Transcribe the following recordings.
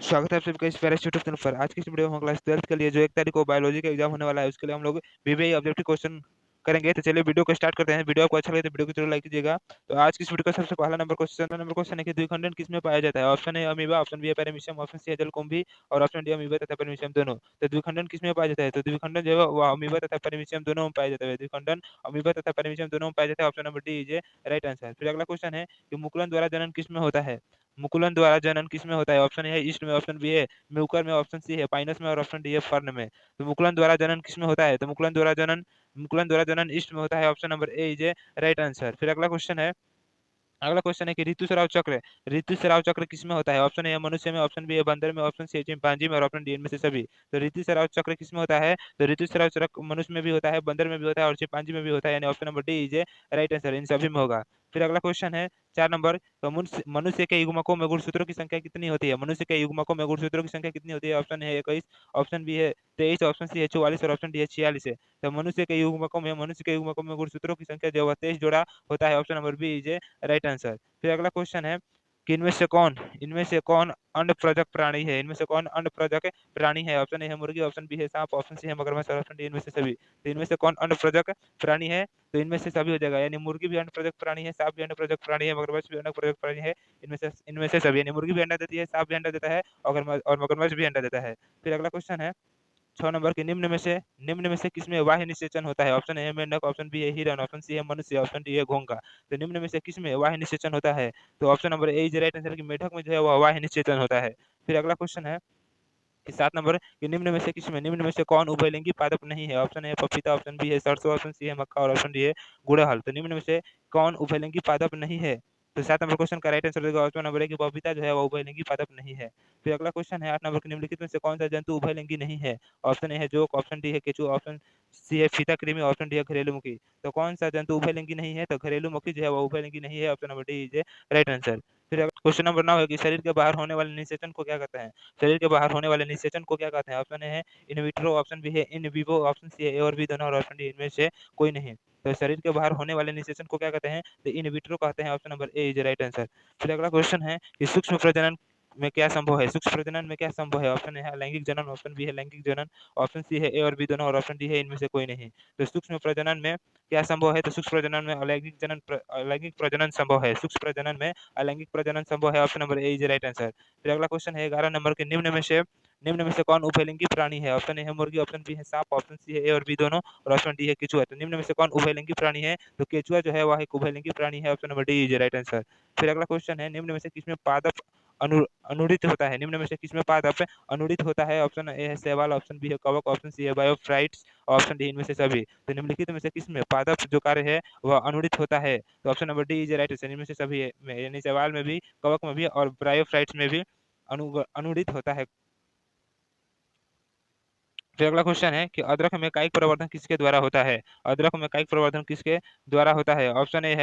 स्वागत है आप सभी का इस प्यारे यूट्यूब चैनल पर। आज की इस वीडियो में हम क्लास 12th के लिए जो 1 तारीख को बायोलॉजी का एग्जाम होने वाला है उसके लिए हम लोग वीवीआई ऑब्जेक्टिव क्वेश्चन करेंगे। तो चलिए वीडियो को स्टार्ट करते हैं। वीडियो आपको अच्छा लगे तो वीडियो को जरूर लाइक कीजिएगा। तो आज की इस वीडियो का सबसे पहला नंबर क्वेश्चन है कि द्विखंडन किसमें पाया जाता है। Option A amoeba, option B है पैरामीशियम, ऑप्शन सी है जलकुंभी और ऑप्शन डी अमीबा तथा पैरामीशियम दोनों। तो द्विखंडन किसमें पाया जाता है? तो द्विखंडन जो है वो अमीबा तथा पैरामीशियम दोनों में पाया जाता है। द्विखंडन अमीबा तथा पैरामीशियम दोनों में पाया जाता है। Option number D is a right answer. फिर अगला क्वेश्चन है कि मुकुलन द्वारा जनन किसमें होता है? मुकुलन द्वारा जनन किसमें होता है? ऑप्शन ए है ईस्ट में, ऑप्शन बी है म्यूकर में, ऑप्शन सी है पाइनस में और ऑप्शन डी है फर्न में। तो मुकुलन द्वारा जनन किसमें होता है? तो मुकुलन द्वारा जनन ईस्ट में होता है। Option number A is a right answer. फिर अगला क्वेश्चन है कि ऋतुस्राव चक्र किसमें होता है? ऑप्शन ए है मनुष्य में, ऑप्शन बी है बंदर में, ऑप्शन सी है चिंपांजी में और ऑप्शन डी इनमें से सभी। तो ऋतुस्राव चक्र किसमें होता है? तो ऋतुस्राव चक्र मनुष्य में भी होता है, बंदर में भी होता है और चिंपांजी में भी होता है, यानी option number D is a right answer, इन सभी में होगा। फिर अगला क्वेश्चन है 4 नंबर। तो मनुष्य के युग्मकों में गुणसूत्रों की संख्या कितनी होती है? मनुष्य के युग्मकों में गुणसूत्रों की संख्या कितनी होती है? ऑप्शन है 21, ऑप्शन बी है 23, ऑप्शन सी है 44 और ऑप्शन डी है 46 है। तो मनुष्य के युग्मकों में गुणसूत्रों की संख्या जो है 23 जोड़ा होता है। Option number B is a right answer. फिर अगला क्वेश्चन है कि इनमें से कौन अंडप्रजक प्राणी है? इनमें से कौन अंडप्रजक प्राणी है? ऑप्शन ए है मुर्गी, ऑप्शन बी है सांप, ऑप्शन सी है मगरमच्छ और ऑप्शन डी इनमें से सभी। तो इनमें से कौन अंडप्रजक प्राणी है? तो इनमें से सभी हो जाएगा, यानी मुर्गी भी अंडप्रजक प्राणी है, सांप भी अंडप्रजक प्राणी है, मगरमच्छ भी अंडप्रजक प्राणी है। इनमें से सभी, यानी मुर्गी भी अंडा देती है, सांप भी अंडा देता है और मगरमच्छ भी अंडा देता है। फिर अगला क्वेश्चन है 6 नंबर के निम्न में से किसमें वाह्य निषेचन होता है? ऑप्शन ए है मेंढक, ऑप्शन बी है हिरण, ऑप्शन सी है मनुष्य, ऑप्शन डी है घोंघा। तो निम्न में से किसमें वाह्य निषेचन होता है? तो option number A is right answer कि मेंढक में जो है वह वाह्य निषेचन होता है। फिर अगला क्वेश्चन है कि 7 नंबर कि निम्न में से कौन उभयलिंगी पादप नहीं है? ऑप्शन ए पपीता, ऑप्शन बी है सरसों, ऑप्शन सी है मक्का और ऑप्शन डी है गुड़हल। तो निम्न में से कौन उभयलिंगी पादप नहीं है? तो 7 नंबर क्वेश्चन का राइट आंसर देगा ऑप्शन नंबर ए कि पपीता जो है वो उभयलिंगी पादप नहीं है। फिर अगला क्वेश्चन है 8 नंबर के निम्नलिखित में से कौन सा जंतु उभयलिंगी नहीं है? ऑप्शन ए है जोक, ऑप्शन डी है केचुआ, ऑप्शन सी है फीताकृमि, ऑप्शन डी है घरेलू मुखी। तो कौन सा जंतु उभयलिंगी नहीं है? तो घरेलू मुखी जो है वो उभयलिंगी नहीं है। Option number D is right answer. फिर क्वेश्चन नंबर 9 है कि शरीर के बाहर होने वाले निषेचन को क्या कहते हैं? शरीर के बाहर होने वाले निषेचन को क्या कहते हैं? ऑप्शन ए है इन विट्रो, ऑप्शन बी है इन विवो, ऑप्शन सी है ए और बी दोनों और ऑप्शन डी इनमें से कोई नहीं। तो शरीर के बाहर होने वाले निषेचन को क्या कहते हैं? तो इन विट्रो कहते हैं। Option number A is right answer. फिर अगला क्वेश्चन है कि सूक्ष्म प्रजनन में क्या संभव है? सूक्ष्म प्रजनन में क्या संभव है? ऑप्शन ए है लैंगिक जनन, ऑप्शन बी है लैंगिक जनन, ऑप्शन सी है ए और बी दोनों और ऑप्शन डी है इनमें से कोई नहीं। तो सूक्ष्म प्रजनन में क्या संभव है? तो सूक्ष्म प्रजनन में अलैंगिक प्रजनन संभव है। सूक्ष्म प्रजनन में अलैंगिक प्रजनन संभव है। Option number A is right answer. फिर अगला क्वेश्चन है 11 नंबर के निम्न में से कौन उभयलिंगी प्राणी है? ऑप्शन ए है मुर्गी, ऑप्शन बी है सांप, ऑप्शन सी है ए और बी दोनों और ऑप्शन डी है केचुआ। तो निम्न में से कौन उभयलिंगी प्राणी है? तो केचुआ जो है वह एक उभयलिंगी प्राणी है। Option number D is right answer. फिर अगला क्वेश्चन है निम्न में से किसमें पादप अनुदित होता है? निम्न में से किसमें पादप अनुदित होता है? ऑप्शन ए है शैवाल, ऑप्शन बी है कवक, ऑप्शन सी है बायोफ्राइट्स, ऑप्शन डी इनमें से सभी। तो निम्नलिखित में से किसमें पादप जो कार्य है वह अनुदित होता है? तो option number D is right answer, इनमें से सभी में, यानी शैवाल में भी, कवक में भी और ब्रायोफ्राइट्स में भी अनुदित होता है। फिर अगला क्वेश्चन है कि अदरक में कायिक प्रवर्धन किसके द्वारा होता है? अदरक में कायिक प्रवर्धन किसके द्वारा होता है? ऑप्शन ए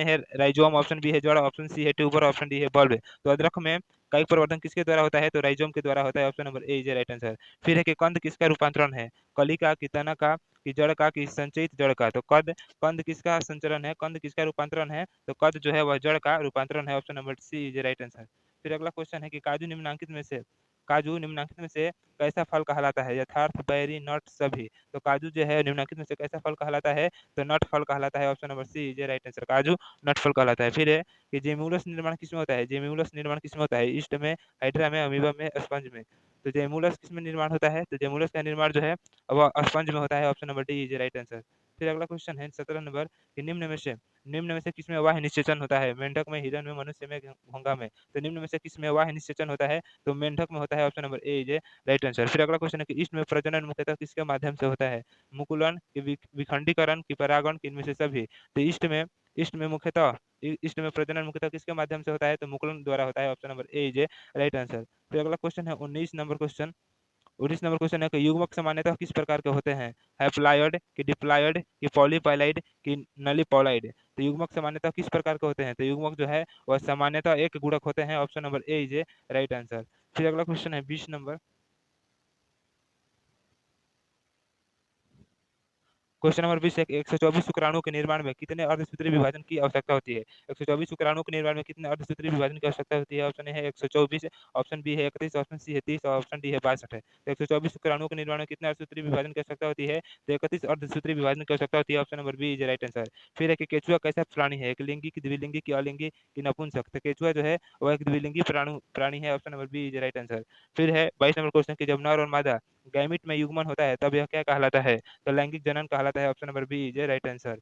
है राइजोम, ऑप्शन बी है जड़, ऑप्शन सी है ट्यूबर, ऑप्शन डी है बल्ब। तो अदरक में कायिक प्रवर्धन किसके द्वारा होता है? तो राइजोम के द्वारा होता है। Option number A is right answer. फिर है कि कंद किसका रूपांतरण है? कली का, कि तना का, कि जड़ का, कि संचयित जड़ का? तो कंद किसका संचरण है? कंद किसका रूपांतरण है? तो कद जो है वह जड़ का रूपांतरण है। Option number C is right answer. फिर अगला क्वेश्चन है कि काजू निम्नलिखित में से कैसा फल कहलाता है? यथार्थ, बैरी, नट, सभी। तो काजू जो है निम्नलिखित में से कैसा फल कहलाता है? तो नट फल कहलाता है। Option number C is right answer, काजू नट फल कहलाता है। फिर है कि जेम्युलस निर्माण किसमें होता है? जेम्युलस निर्माण किसमें होता है? ईस्ट में, हाइड्रा में, अमीबा में, स्पंज में। तो जेम्युलस किसमें निर्माण होता है? तो जेम्युलस का निर्माण जो है वह स्पंज में होता है। Option number D is right answer. फिर अगला क्वेश्चन है 17 नंबर कि निम्न में से किसमें वाह्य निषेचन होता है? मेंढक में, हिरन में, मनुष्य में, घोंघा में। तो निम्न में से किसमें वाह्य निषेचन होता है? तो मेंढक में होता है। Option number A is right answer. फिर अगला क्वेश्चन है कि ईस्ट में प्रजनन मुख्यतः किसके माध्यम से होता है? मुकुलन, कि विखंडीकरण, की परागण, कि इनमें से सभी। तो ईस्ट में प्रजनन मुख्यतः किसके माध्यम से होता है? तो मुकुलन द्वारा होता है। Option number A is right answer. फिर अगला क्वेश्चन है 19 नंबर क्वेश्चन है कि युग्मक सामान्यतः किस प्रकार के होते हैं? हैप्लॉयड, कि डिप्लॉयड, कि पॉलीपॉलाइड, कि नलीपॉलाइड। तो युग्मक सामान्यतः किस प्रकार के होते हैं? तो युग्मक जो है वह सामान्यतः एक गुणक होते हैं। Option number A is right answer. फिर अगला क्वेश्चन है 20 नंबर क्वेश्चन नंबर 20 है कि 124 शुक्राणुओं के निर्माण में कितने अर्धसूत्रीय विभाजन की आवश्यकता होती है? 124 शुक्राणुओं के निर्माण में कितने अर्धसूत्रीय विभाजन की आवश्यकता होती है? ऑप्शन ए है 124, ऑप्शन बी है 31, ऑप्शन सी है 30 और ऑप्शन डी है 62 है। तो 124 शुक्राणुओं के निर्माण में कितने अर्धसूत्रीय विभाजन की आवश्यकता होती है? तो 31 अर्धसूत्रीय विभाजन की आवश्यकता होती है। Option number B is right answer. फिर है कि केचुआ कैसा प्राणी है? एक लिंगी की, द्विलिंगी की, अलिंगी की, नपुंसक? तो केचुआ जो है वह एक द्विलिंगी प्राणी है। Option number B is right answer. फिर है 22 नंबर क्वेश्चन की जब नर और मादा गैमीट में युग्मन होता है तब यह क्या कहलाता है? तो लैंगिक जनन कहलाता है। Option number B is right answer.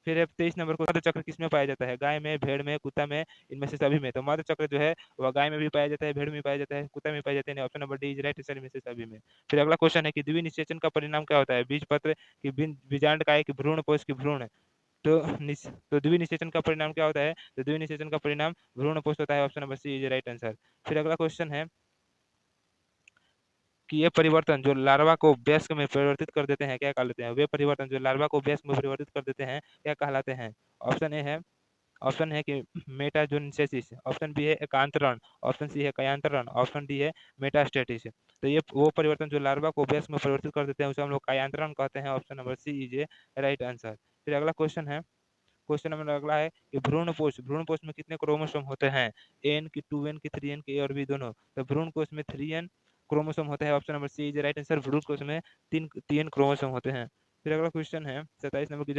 फिर है 23 नंबर को मध्य चक्र किसमें पाया जाता है? गाय में, भेड़ में, कुत्ता में, इनमें से सभी में। तो मध्य चक्र जो है वह गाय में भी पाया जाता है, भेड़ में पाया जाता है, कुत्ता में पाया जाता है। Option number D is right answer, इनमें से सभी में। फिर अगला क्वेश्चन है कि द्विनिषेचन का परिणाम क्या होता है? बीज पत्र की, बीजांड की, भ्रूण पोष की, भ्रूण? तो तो द्विनिषेचन का परिणाम क्या होता है? तो द्विनिषेचन का परिणाम भ्रूण पोष होता है। Option number C is right answer. फिर अगला क्वेश्चन है कि ये परिवर्तन जो लार्वा को वयस्क में परिवर्तित कर देते हैं क्या कहलाते हैं? वे परिवर्तन जो लार्वा को वयस्क में परिवर्तित कर देते हैं क्या कहलाते हैं? ऑप्शन ए है ऑप्शन है कि मेटाजोनेसिस, ऑप्शन बी है एकांतरण, ऑप्शन सी है कयांतरण, ऑप्शन डी है मेटास्टेसिस। तो ये वो परिवर्तन जो लार्वा को वयस्क में परिवर्तित कर देते हैं उसे हम लोग कयांतरण कहते हैं। Option number C is a right answer. फिर अगला क्वेश्चन है, क्वेश्चन नंबर अगला है कि भ्रूण कोश में कितने क्रोमोसोम होते हैं? एन की, 2n की, 3n की, ए और बी दोनों? तो भ्रूण कोश में 3n क्रोमोसोम होते हैं। Option number C is right answer. भ्रूण कोश में तीन क्रोमोसोम होते हैं। फिर अगला क्वेश्चन है 27 नंबर की,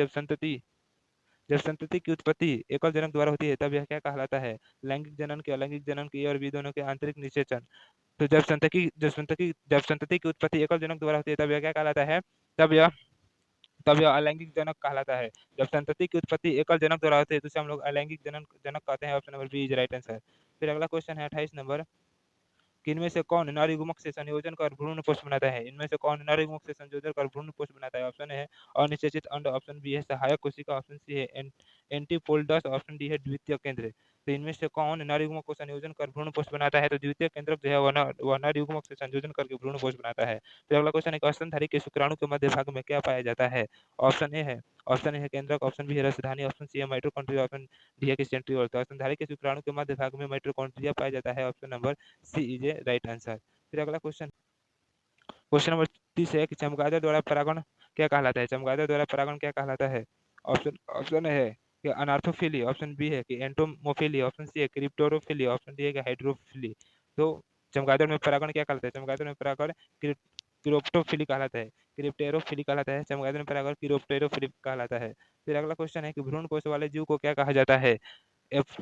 जब संतति की उत्पत्ति एकल जनक द्वारा होती है तब यह क्या कहलाता है? लैंगिक जनन के, अलैंगिक जनन के, ए और बी दोनों के, आंतरिक निषेचन? तो जब संतति की उत्पत्ति एकल जनक द्वारा होती है तब यह क्या कहलाता है? तब यह तब यह अलैंगिक जनक कहलाता है। जब संतति की उत्पत्ति एकल जनक द्वारा होती है तो उसे हम लोग अलैंगिक जनक कहते हैं। Option number B is right answer. फिर अगला क्वेश्चन है 28 नंबर कि इनमें से कौन नर युग्मक से संयोजन कर भ्रूण पोष बनाता है? इनमें से कौन नर युग्मक से संयोजन कर भ्रूण पोष बनाता है? ऑप्शन है अनिषेचित अंड, ऑप्शन बी है सहायक कोशिका, ऑप्शन सी है एंटीपोल्डस, ऑप्शन डी है द्वितीय केंद्र। तो इनमें से कौन नर युग्मक को संयोजन कर भ्रूण पोष बनाता है? तो द्वितीय केंद्रक जो है वह नर युग्मक से संयोजन करके भ्रूण पोष बनाता है। फिर अगला क्वेश्चन है कि स्तनधारी के शुक्राणु के मध्य भाग में क्या पाया जाता है? ऑप्शन ए है केंद्रक, ऑप्शन बी है रसधानी, ऑप्शन सी है माइटोकॉन्ड्रिया, ऑप्शन डी है कि सेंट्रियोल। तो स्तनधारी के शुक्राणु के मध्य भाग में माइटोकॉन्ड्रिया पाया जाता है। Option number C is a right answer. फिर अगला क्वेश्चन नंबर 30 है कि चमगादड़ द्वारा परागण क्या कहलाता है? चमगादड़ द्वारा परागण क्या कहलाता है? ऑप्शन ऑप्शन है कि अनार्थोफिली, ऑप्शन बी है कि एंटोमोफिली, ऑप्शन सी है क्रिप्टोरोफिली, ऑप्शन डी है कि हाइड्रोफिली। तो चमगादड़ में परागण क्या कहलाता है? चमगादड़ में परागण क्रिप्टोफिली कहलाता है, क्रिप्टेरोफिली कहलाता है। चमगादड़ में परागण क्रिप्टेरोफिली कहलाता है। फिर अगला क्वेश्चन है कि भ्रूण कोश वाले जीव को क्या कहा जाता है? एफ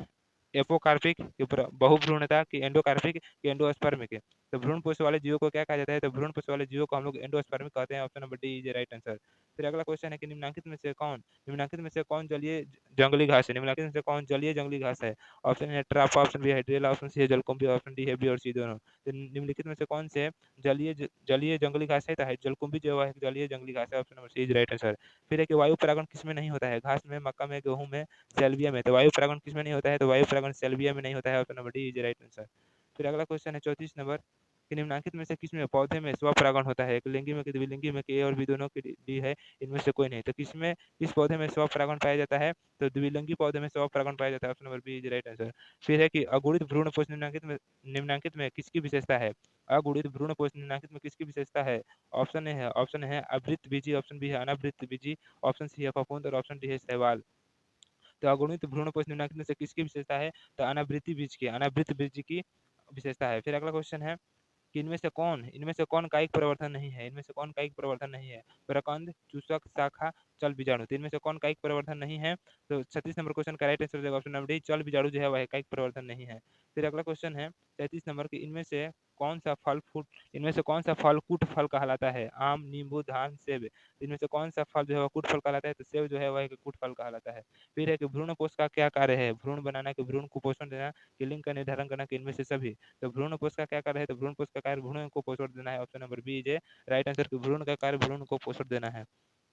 एपोकार्पिक की बहुभ्रूणता की, एंडोकार्पिक की, एंडोस्पर्मिक। तो भ्रूण पोष वाले जीवों को क्या कहा जाता है? तो भ्रूण पोष वाले जीवों को हम लोग एंडोस्पर्मिक कहते हैं। Option number D is right answer. फिर अगला क्वेश्चन है कि निम्नलिखित में से कौन जलीय जंगली घास है? निम्नलिखित में से कौन जलीय जंगली घास है? ऑप्शन है ट्रापा, ऑप्शन बी है हाइड्रेला, ऑप्शन सी है जलकुंभी, ऑप्शन डी है बी और सी दोनों। तो निम्नलिखित में से कौन से जलीय जंगली घास है? तो जलकुंभी जो है जलीय जंगली घास है। Option number C is right answer. फिर है कि वायु परागण किसमें नहीं होता है? घास में, मक्का में, गेहूं में, सेल्विया में। तो वायु परागण किसमें नहीं होता है? तो वायु परागण सेल्विया में नहीं होता है। Option number D is right answer. फिर अगला क्वेश्चन है 34 नंबर कि निम्नलिखित में से किसमें पौधे में स्वपरागण होता है? एक लिंगी में, कि द्विलिंगी में, कि ए और बी दोनों की, डी है, इनमें से कोई नहीं। तो किस पौधे में स्वपरागण पाया जाता है? तो द्विलिंगी पौधे में स्वपरागण पाया जाता है। Option number B is right answer. फिर है कि अगुणित भ्रूणपोष निम्नलिखित में किसकी विशेषता है? अगुणित भ्रूणपोष निम्नलिखित में किसकी विशेषता है? ऑप्शन है आवृत बीजी, ऑप्शन बी है अनावृत बीजी, ऑप्शन सी है फफूंद और ऑप्शन डी है शैवाल। तो अगुणित भ्रूणपोष निम्नलिखित में से किसकी विशेषता है? तो अनावृत्ति बीज की विशेषता है। फिर अगला क्वेश्चन है कि इनमें से कौन कायिक परिवर्तन नहीं है? इनमें से कौन कायिक परिवर्तन नहीं है? प्रकंद, चूसक, शाखा, चल बीजाणु। तो इनमें से कौन कायिक परिवर्तन नहीं है? तो 36 नंबर क्वेश्चन का राइट आंसर हो जाएगा ऑप्शन नंबर डी, चल बीजाणु जो है वह कायिक परिवर्तन नहीं है। फिर अगला क्वेश्चन है 33 नंबर की, इनमें से कौन सा फल कूट फल कहलाता है? आम, नींबू, धान, सेब। इनमें से कौन सा फल जो है वह कूट फल कहलाता है? तो सेब जो है वह एक कूट फल कहलाता है। फिर है कि भ्रूण कोश का क्या कार्य है? भ्रूण बनाना, कि भ्रूण को पोषण देना, कि लिंग का निर्धारण करना, कि इनमें से सभी। तो भ्रूण कोश का क्या कार्य है? तो भ्रूण कोश का कार्य भ्रूण को पोषण देना है। Option number B is right answer, कि भ्रूण का कार्य भ्रूण को पोषण देना है।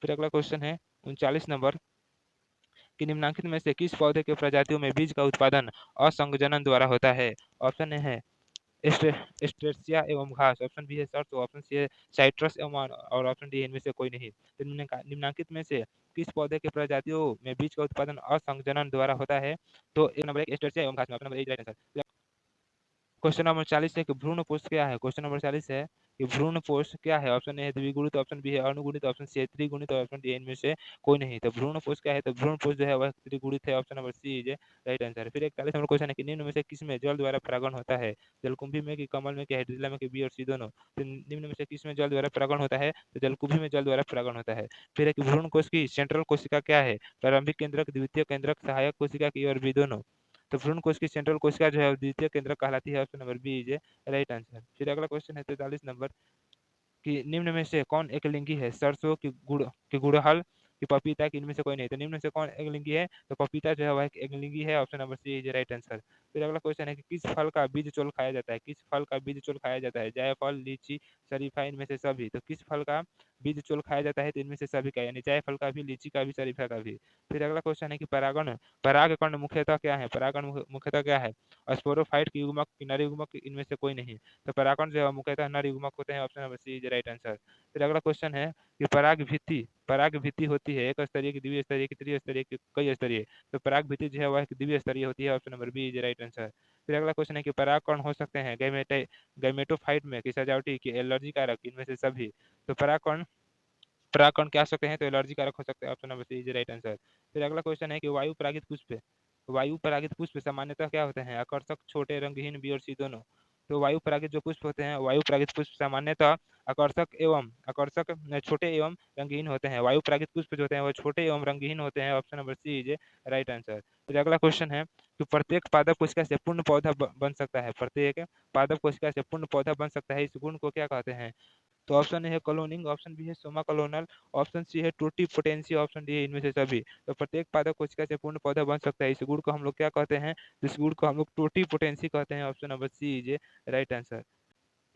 फिर अगला क्वेश्चन है 39 नंबर कि निम्नलिखित में से किस पौधे के प्रजातियों में बीज का उत्पादन असंगजनन द्वारा होता है? ऑप्शन ए है स्ट्रेसिया एवं घास, ऑप्शन बी है सरसों, ऑप्शन सी है साइट्रस एवं और ऑप्शन डी इनमें से कोई नहीं। तो निम्नलिखित में से किस पौधे के प्रजातियों में बीज का उत्पादन असंगजनन द्वारा होता है? तो एक नंबर एक स्ट्रेसिया एवं घास में। Option number A right answer. Question number 40 है कि भ्रूण पोष क्या है। क्वेश्चन नंबर 40 है कि भ्रूण पोष क्या है। ऑप्शन ए है द्विगुणित, ऑप्शन बी है अनुगुणित, ऑप्शन सी है त्रिगुणित और ऑप्शन डी इनमें से कोई नहीं। तो भ्रूण पोष क्या है, तो भ्रूण पोष जो है वह त्रिगुणित है। Option number C is right answer. फिर 41 नंबर क्वेश्चन है कि निम्न में से किसमें जल द्वारा परागण होता है। जलकुंभी में, कि कमल में, कि हाइड्रिला में, कि बी और सी दोनों। तो निम्न में से किसमें जल द्वारा परागण होता है, तो जलकुंभी में जल द्वारा परागण होता है। फिर है कि भ्रूण कोष की सेंट्रल कोशिका क्या है। प्रारंभिक केंद्रक, द्वितीय केंद्रक, सहायक कोशिका की और बी दोनों। तो भ्रूण कोश की सेंट्रल कोशिका जो है द्वितीय केंद्र कहलाती है। Option number B is right answer. फिर अगला क्वेश्चन है 43 नंबर कि निम्न में से कौन एकलिंगी है। सरसों की गुड़हल की पपीता की इनमें से कोई नहीं। तो निम्न में से कौन एकलिंगी है, तो पपीता जो है वह एकलिंगी है। Option number C is right answer. फिर अगला क्वेश्चन है कि किस फल का बीज चोल खाया जाता है। किस फल का बीज चोल खाया जाता है। जायफल, लीची, शरीफा, इनमें से सभी। तो किस फल का बीज चोल खाया जाता है, तो इनमें से सभी का, यानी जायफल का भी, लीची का भी, शरीफा का भी। फिर अगला क्वेश्चन है कि परागकण मुख्यतः क्या है। परागकण मुख्यतः क्या है। स्पोरोफाइट की युग्मक, की नर युग्मक, इनमें से कोई नहीं। तो परागकण जो है मुख्यतः नर युग्मक होते हैं। Option number C is right answer. फिर अगला क्वेश्चन है कि पराग भित्ति होती है एक स्तरीय, की द्विस्तरीय, की त्रिस्तरीय, की कई स्तरीय। तो पराग भित्ति जो है वह द्वितीय स्तरीय होती है। Option number B is right answer. फिर अगला क्वेश्चन है कि परागकण हो सकते हैं गैमेटोफाइट में, की सजावटी, की एलर्जी कारक, इनमें से सभी। तो परागकण परागकण क्या हो सकते हैं, तो एलर्जी कारक हो सकते हैं। Option number C is right answer. फिर अगला क्वेश्चन है कि वायु परागित पुष्प सामान्यतः क्या होते हैं। आकर्षक, छोटे, रंगहीन, बी और सी दोनों। तो वायु परागित जो पुष्प होते हैं, वायु परागित पुष्प सामान्यतः आकर्षक, छोटे एवं रंगहीन होते हैं। वायु परागित पुष्प जो होते हैं वो छोटे एवं रंगहीन होते हैं। Option number C is right answer. फिर अगला क्वेश्चन है कि प्रत्येक पादप कोशिका से पूर्ण पौधा बन सकता है। प्रत्येक पादप कोशिका से पूर्ण पौधा बन सकता है, इस गुण को क्या कहते हैं। तो ऑप्शन ए है क्लोनिंग, ऑप्शन बी है सोमा कलोनल, ऑप्शन सी है टूटी पोटेंसी, ऑप्शन डी है इनमें से सभी। तो प्रत्येक पादप कोशिका से पूर्ण पौधा बन सकता है, इस गुण को हम लोग क्या कहते हैं, इस गुण को हम लोग टूटी पोटेंसी कहते हैं। Option number C is right answer.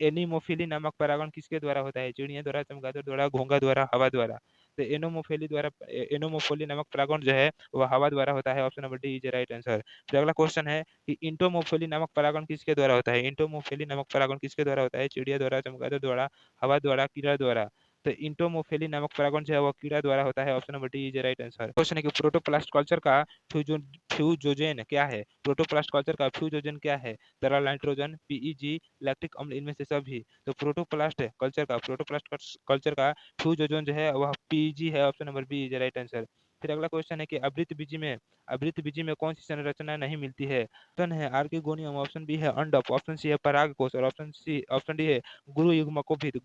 Anemophily नामक परागण किसके द्वारा होता है। चिड़िया द्वारा, चमगादड़ द्वारा, घोंघा द्वारा, हवा द्वारा। तो एनोमोफिली नामक परागण जो है वह हवा द्वारा होता है। Option number D is right answer. फिर अगला क्वेश्चन है कि इंटोमोफिली नामक परागण किसके द्वारा होता है। इंटोमोफिली नामक परागण किसके द्वारा होता है। चिड़िया द्वारा, चमगादड़ द्वारा, हवा द्वारा, कीड़ा द्वारा। तो इंटोमोफिली नामक परागण जो है वह कीड़ा द्वारा होता है। Option number D is right answer. Question है कि प्रोटोप्लास्ट कल्चर का फ्यूजोजेन क्या है। प्रोटोप्लास्ट कल्चर का फ्यूजोजेन क्या है। तरल नाइट्रोजन, पीईजी, लैक्टिक अम्ल, इनमें से सभी। तो प्रोटोप्लास्ट कल्चर का फ्यूजोजन जो है वह पीजी है। Option number B is right answer. फिर अगला क्वेश्चन है कि आवृत बीजी में कौन सी संरचना नहीं मिलती है। ऑप्शन है आर्किगोनियम, ऑप्शन बी है अंडप, ऑप्शन सी है परागकोश और ऑप्शन डी है गुरु युग्मकोभिद। तो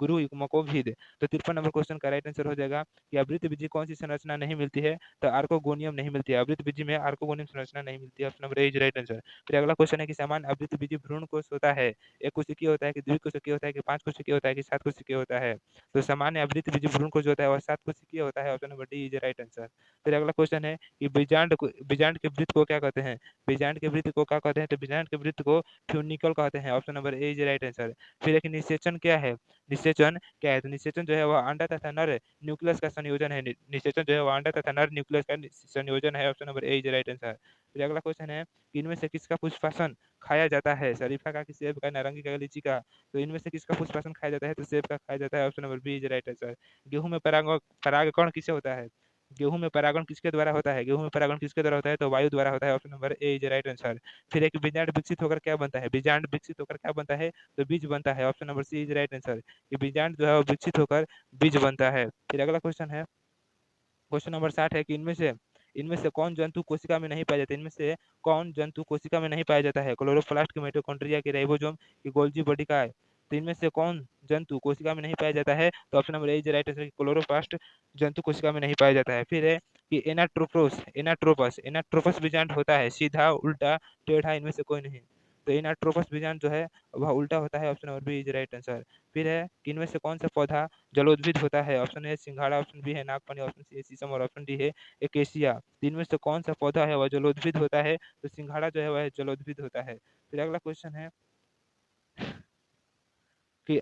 53 नंबर क्वेश्चन का राइट आंसर हो जाएगा कि आवृत बीजी कौन सी संरचना नहीं मिलती है, तो आर्कोगोनियम नहीं मिलती है। आवृत बीजी में आर्कोगोनियम संरचना नहीं मिलती है। Option number A is right answer. फिर अगला क्वेश्चन है कि सामान्य आवृत बीजी भ्रूण कोष होता है। एक कोशिकीय होता है, कि द्विकोशिकीय होता है, कि 5 कोशिकीय होता है, कि 7 कोशिकीय होता है। तो सामान्य आवृत्ति बीज भ्रूण कोष जो होता है वह 7 कोशिकीय होता है। Option number D is right answer. फिर अगला क्वेश्चन है कि बीजांड के वृत्त को क्या कहते हैं। बीजांड के वृत्त को क्या कहते हैं, तो बीजांड के वृत्त को फ्यूनिकल कहते हैं। Option number A is right answer. फिर एक निषेचन क्या है। तो निषेचन जो है वह अंडा तथा नर न्यूक्लियस का संयोजन है। निषेचन जो है वह अंडा तथा नर न्यूक्लियस का संयोजन है। Option number A is right answer. फिर अगला क्वेश्चन है कि इनमें से किसका पुष्पासन खाया जाता है। शरीफा का, कि सेब का, नारंगी का, लीची का। तो इनमें से किसका पुष्पासन खाया जाता है, तो सेब का खाया जाता है। Option number B is right answer. गेहूं में परागकण किसे होता है। गेहूं में परागण किसके द्वारा होता है। गेहूं में परागण किसके द्वारा होता है, तो वायु द्वारा होता है। Option number A is right answer. फिर एक बीजांड विकसित होकर क्या बनता है। बीजांड विकसित होकर क्या बनता है, तो बीज बनता है। Option number C is right answer. कि बीजांड जो है वो विकसित होकर बीज बनता है। फिर अगला क्वेश्चन है, क्वेश्चन नंबर 60 है कि इनमें से कौन जंतु कोशिका में नहीं पाया जाता है। इनमें से कौन जंतु कोशिका में नहीं पाया जाता है। क्लोरोप्लास्ट, की माइटोकॉन्ड्रिया, की राइबोसोम, की गोल्जी बॉडिकाय। तो इनमें से कौन जंतु कोशिका में नहीं पाया जाता है, तो option number A is right answer. Chloroplast जंतु कोशिका में नहीं पाया जाता है। फिर है कि एनाट्रोपस बीजांड होता है सीधा, उल्टा, टेढ़ा, इनमें से कोई नहीं। तो एनाट्रोपस बीजांड जो है वह उल्टा होता है। Option number B is right answer. फिर है कि इनमें से कौन सा पौधा जलोद्भिद होता है। ऑप्शन ए सिंघाड़ा, ऑप्शन बी है नागफनी, ऑप्शन सी है शीशम और ऑप्शन डी है एकेसिया। इनमें से कौन सा पौधा है वह जलोद्भिद होता है, तो सिंघाड़ा जो है वह जलोद्भिद होता है। फिर अगला क्वेश्चन है कि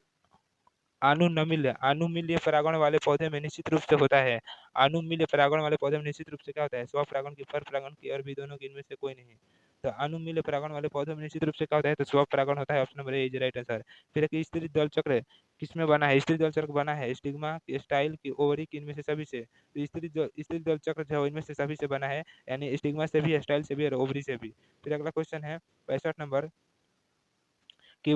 अनुमिल्य परागण वाले पौधे में निश्चित रूप से होता है। अनुमिल्य परागण वाले पौधे में निश्चित रूप से क्या होता है, स्वपरागण की, परपरागण की और भी दोनों की, इनमें से कोई नहीं। तो अनुमिल्य परागण वाले पौधों में निश्चित रूप से क्या होता है, तो स्वपरागण होता है। Option number A is right answer. फिर एक स्त्री दल चक्र किसमें बना है। स्त्री दल चक्र बना है स्टिग्मा, की स्टाइल, की ओवरी, की, इनमें से सभी से। तो स्त्री दल चक्र जो है इनमें से सभी से बना है, यानी स्टिग्मा से भी, स्टाइल से भी और ओवरी से भी। फिर अगला क्वेश्चन है 65 नंबर कि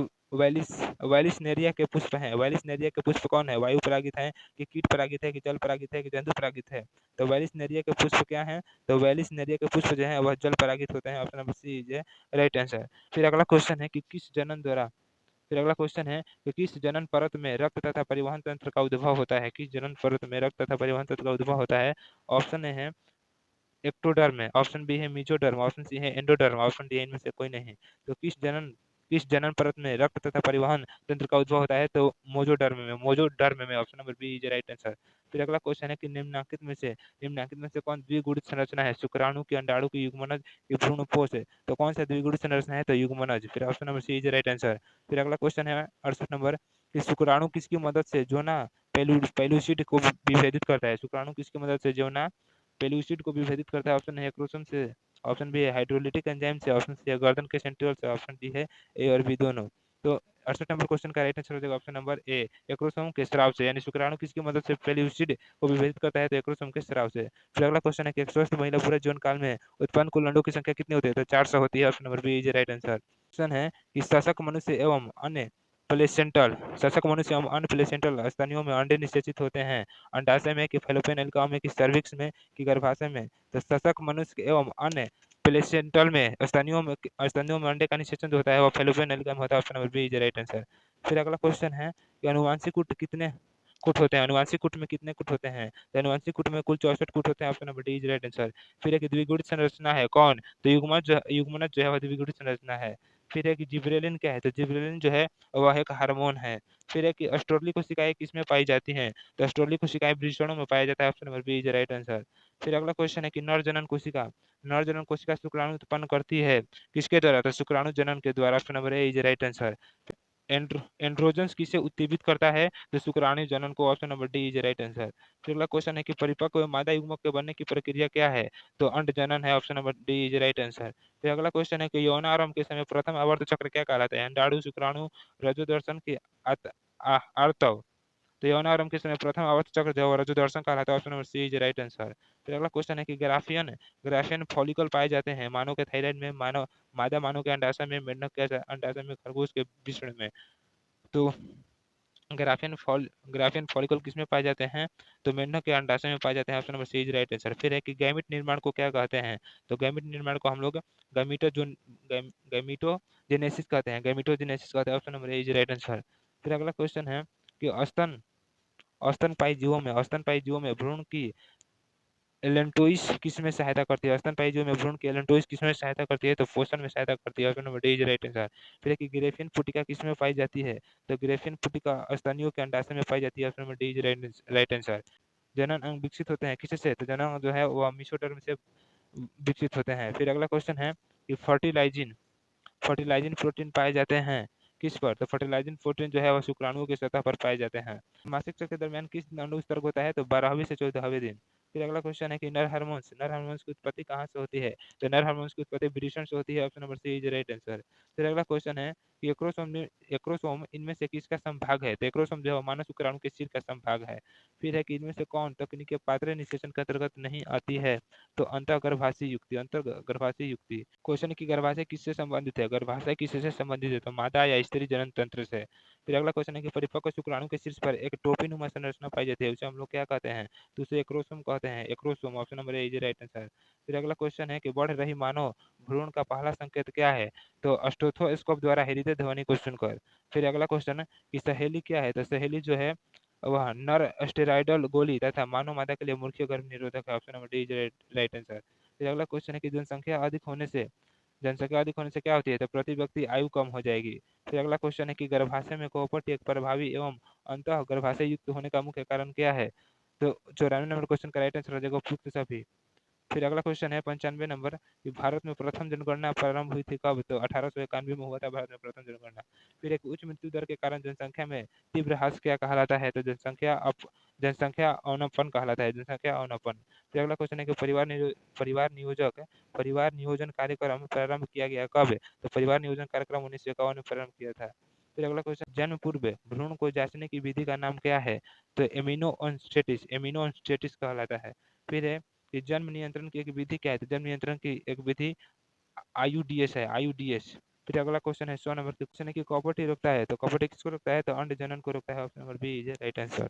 वैलिसनेरिया के पुष्प हैं। वैलिसनेरिया के पुष्प कौन है? वायु परागित है कि कीट परागित है कि जल परागित है कि जंतु परागित है? तो वैलिसनेरिया के पुष्प क्या हैं? तो वैलिसनेरिया के पुष्प जो है वह जल परागित होते हैं। Option number C is right answer. फिर अगला क्वेश्चन है कि किस जनन द्वारा फिर अगला क्वेश्चन है कि किस जनन परत में रक्त तथा परिवहन तंत्र का उद्भव होता है? किस जनन परत में रक्त तथा परिवहन तंत्र का उद्भव होता है? ऑप्शन ए है एक्टोडर्म है, ऑप्शन बी है मेसोडर्म, ऑप्शन सी है एंडोडर्म, ऑप्शन डी है इनमें से कोई नहीं। तो किस जनन परत में रक्त तथा परिवहन तंत्र का उद्भव होता है? तो मोजोडर्म में option number B is right answer. फिर अगला क्वेश्चन है कि निम्नलिखित में से कौन द्विगुणित संरचना है? शुक्राणु की, अंडाणु की, युग्मनज की, भ्रूणपोष है? तो कौन सा द्विगुणित संरचना है? तो युग्मनज। फिर option number C is right answer. फिर अगला क्वेश्चन है 68 नंबर कि शुक्राणु किसकी मदद से जोना पेलुसिड को विभेदित करता है? शुक्राणु किसकी मदद से जोना पेलुसिड को विभेदित करता है? ऑप्शन है एक्रोसोम से, ऑप्शन बी है हाइड्रोलिटिक एंजाइम से, ऑप्शन सी है गर्दन के सेंट्रियोल से, ऑप्शन डी है ए और बी दोनों। तो 68 नंबर क्वेश्चन का राइट आंसर हो जाएगा ऑप्शन नंबर ए एक्रोसोम के स्राव से। यानी शुक्राणु किसकी मदद से पेलुसिड को विभेदित करता है? तो एक्रोसोम के स्राव से। फिर अगला क्वेश्चन है कि एक स्वस्थ महिला पूरे जीवन काल में उत्पन्न कुल अंडों की संख्या कितनी होती है? तो 400 होती है। Option number B is right answer. Question है कि शासक मनुष्य एवं अन्य प्लेसेंटल शासक मनुष्य एवं अन्य प्लेसेंटल स्तनियों में अंडे निषेचित होते हैं अंडाशय में कि फैलोपियन एल्गाम में कि सर्विक्स में कि गर्भाशय में? तो शासक मनुष्य एवं अन्य प्लेसेंटल में स्तनियों में अंडे का निषेचन जो होता है वो फैलोपियन एल्गा में होता है। Option number B is right answer. फिर अगला क्वेश्चन है कि अनुवांशिक कूट कितने कूट होते हैं? अनुवांशिक कूट में कितने कूट होते हैं? तो अनुवांशिक कूट में कुल 64 कूट होते हैं। Option number D is right answer. फिर एक द्विगुणित संरचना है कौन? तो युग्मनज जो है वह द्विगुणित संरचना है। फिर एक जिब्रेलिन क्या है? तो जिब्रेलिन जो है वह एक हार्मोन है। फिर एक एस्ट्रोली कोशिकाएं किसमें पाई जाती हैं? तो एस्ट्रोली कोशिकाएं वृषणों में पाया जाता है। Option number B is right answer. फिर अगला क्वेश्चन है कि नर जनन कोशिका शुक्राणु उत्पन्न करती है किसके द्वारा? तो शुक्राणु जनन के द्वारा। Option number A is right answer. Androgens किसे उत्तेजित करता है? तो शुक्राणु जनन को। Option number D is right answer. फिर अगला क्वेश्चन है कि परिपक्व एवं मादा युग्मक के बनने की प्रक्रिया क्या है? तो अंड जनन है। Option number D is right answer. फिर अगला क्वेश्चन है कि यौनारंभ के समय प्रथम आवर्त चक्र क्या कहलाता है? अंडाणु, शुक्राणु, रजोदर्शन की आर्तव? तो यौनारंभ के समय प्रथम आवर्त चक्र जो है रजोदर्शन कहलाता है। Option number C is right answer. फिर अगला क्वेश्चन है कि ग्राफियन फॉलिकल पाए जाते हैं मानव के थायराइड में, मादा मानव के अंडाशय में, मेंढक के अंडाशय में, खरगोश के वृषण में? तो ग्राफियन फॉलिकल किसमें पाए जाते हैं? तो मेंढक के अंडाशय में पाए जाते हैं। Option number C is right answer. फिर है कि गैमिट निर्माण को क्या कहते हैं? तो गैमिट निर्माण को हम लोग गैमिटोजेनेसिस कहते हैं। Option number A is right answer. फिर अगला क्वेश्चन है कि स्तनपायी जीवों में भ्रूण की एलेंटोइस किसमें सहायता करती है? स्तनपायी जीवों में भ्रूण की एलेंटोइस किसमें सहायता करती है? तो पोषण में सहायता करती है। Option number D is right answer. फिर है कि ग्रेफिन पुटिका किसमें पाई जाती है? तो ग्रेफिन पुटिका स्तनियों के अंडाशय में पाई जाती है। Option number D is right answer. जनन अंग विकसित होते हैं किससे? तो जनन अंग जो है वह मेसोडर्म से विकसित होते हैं। फिर अगला क्वेश्चन है कि फर्टिलाइजिन प्रोटीन पाए जाते हैं किस पर? तो फर्टिलाइजिन प्रोटीन जो है वह शुक्राणुओं की सतह पर पाए जाते हैं। मासिक चक्र के दरमियान किस अंडों स्तर होता है? तो 12वें से 14वें दिन। फिर अगला क्वेश्चन है कि नर हार्मोन्स की उत्पत्ति कहाँ से होती है? तो नर हार्मोन्स की उत्पत्ति वृषण से होती है। Option number C is right answer. फिर अगला क्वेश्चन है कि एक्रोसोम इनमें से किसका संभाग है? तो एक्रोसोम जो है मानव शुक्राणु के सिर का संभाग है। फिर है कि इनमें से कौन तकनीक पात्र निषेचन के अंतर्गत नहीं आती है? तो अंतर्गर्भाशय युक्ति। क्वेश्चन की गर्भाशय किससे संबंधित है? गर्भाशय किससे संबंधित है? तो मादा या स्त्री जनन तंत्र से। फिर अगला क्वेश्चन है कि परिपक्व शुक्राणु के शीर्ष पर एक टोपीनुमा संरचना पाई जाती है, उसे हम लोग क्या कहते हैं? तो उसे एक्रोसोम कहते हैं। Acrosome. Option number A is right answer. फिर अगला क्वेश्चन है कि बढ़ रही मानव भ्रूण का पहला संकेत क्या है? तो स्टेथोस्कोप द्वारा हृदय ध्वनि को सुनकर। फिर अगला क्वेश्चन है कि सहेली क्या है? तो सहेली जो है वह नर स्टेरॉयडल गोली तथा मानव मादा के लिए मूर्खीय गर्भ निरोधक है। Option number D is right answer. फिर अगला क्वेश्चन है कि जनसंख्या अधिक होने से क्या होती है? तो प्रति व्यक्ति आयु कम हो जाएगी। फिर अगला क्वेश्चन है कि गर्भाशय में कोपट एक प्रभावी एवं अंतः गर्भाशय युक्त होने का मुख्य कारण क्या है? तो 94 नंबर क्वेश्चन का राइट आंसर हो जाएगा उपयुक्त सभी। फिर अगला क्वेश्चन है 95 नंबर कि भारत में प्रथम जनगणना प्रारंभ हुई थी कब? तो 1891 में हुआ था भारत में प्रथम जनगणना। फिर एक उच्च मृत्यु दर के कारण जनसंख्या में तीव्र ह्रास क्या कहलाता है? तो जनसंख्या अवनपन कहलाता है। जनसंख्या अवनपन। फिर अगला क्वेश्चन है कि परिवार नियोजन कार्यक्रम प्रारंभ किया गया कब? तो परिवार नियोजन कार्यक्रम 1951 में प्रारंभ किया था। फिर अगला क्वेश्चन जन्म पूर्व भ्रूण को जांचने की विधि का नाम क्या है? तो एमिनो कहलाता है। फिर है कि जन्म नियंत्रण की एक विधि क्या है? तो जन्म नियंत्रण की एक विधि आईयूडीएस है। आईयूडीएस। फिर अगला क्वेश्चन है 100 नंबर के क्वेश्चन है कि कॉपर्टी रोकता है, तो कॉपर्टी किसको रोकता है? तो अंड जनन को रोकता है। Option number B is right answer.